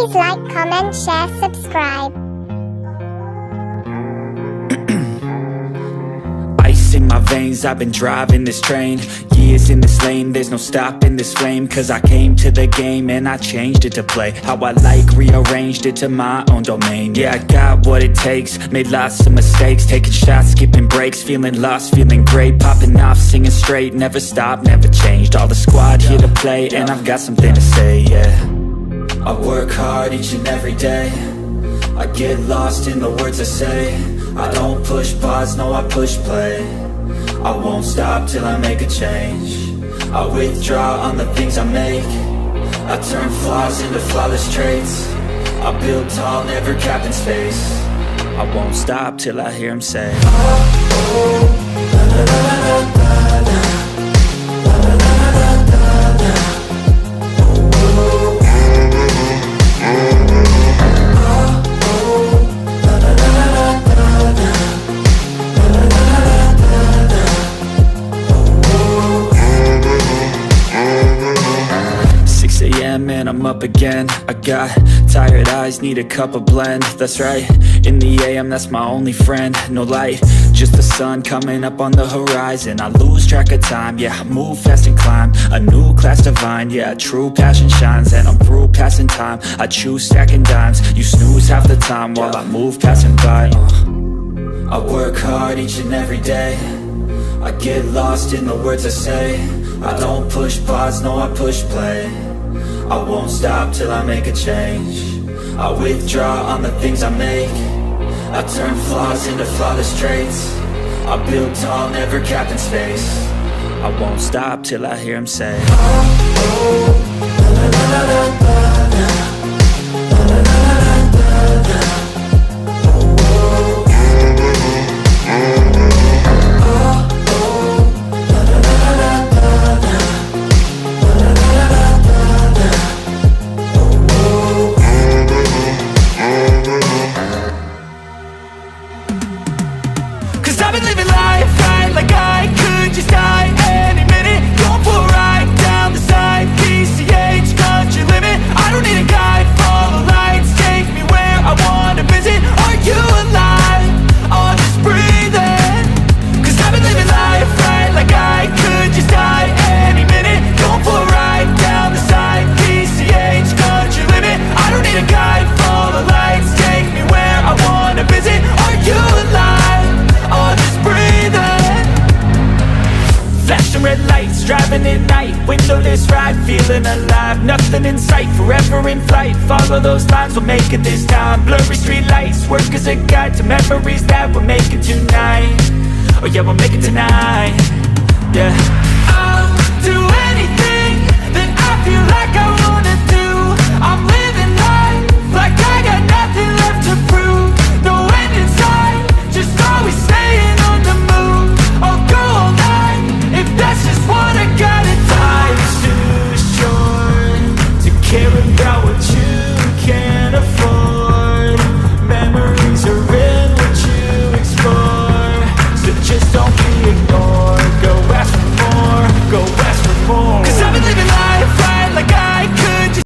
Please like, comment, share, subscribe. Ice in my veins, I've been driving this train. Years in this lane, there's no stopping this flame. Cause I came to the game and I changed it to play how I like, rearranged it to my own domain. Yeah, I got what it takes, made lots of mistakes, taking shots, skipping breaks, feeling lost, feeling great, popping off, singing straight, never stopped, never changed. All the squad here to play and I've got something to say, yeah. I work hard each and every day, I get lost in the words I say. I don't push pause, no I push play. I won't stop till I make a change. I withdraw on the things I make. I turn flaws into flawless traits. I build tall, never capped in space. I won't stop till I hear him say, oh, oh, la, la, la, la, la, la. And I'm up again. I got tired eyes, need a cup of blend. That's right, in the AM, that's my only friend. No light, just the sun coming up on the horizon. I lose track of time, yeah, I move fast and climb a new class divine, yeah, true passion shines. And I'm through passing time, I choose stacking dimes. You snooze half the time while I move passing by. I work hard each and every day, I get lost in the words I say. I don't push pause, no I push play. I won't stop till I make a change. I withdraw on the things I make. I turn flaws into flawless traits. I build tall, never capped in space. I won't stop till I hear him say, oh, oh, la, la, la, la, la, la. I've been living life right like I could just die any minute. Going for a ride down the side, PCH, country limit. I don't need a guide, follow lights, take me where I wanna visit. Are you alive? Or just breathing? Cause I've been living life right like I could just die any minute. Going for a ride down the side, PCH, country limit. I don't need a guide, follow lights, take me where I wanna visit. Are you alive? Or just breathing? Flashing red lights, driving at night, windowless ride, feeling alive. Nothing in sight, forever in flight. Follow those lines, we'll make it this time. Blurry street lights, work as a guide to memories that we're making tonight. Oh yeah, we'll make it tonight. Yeah, I'll do anything that I feel like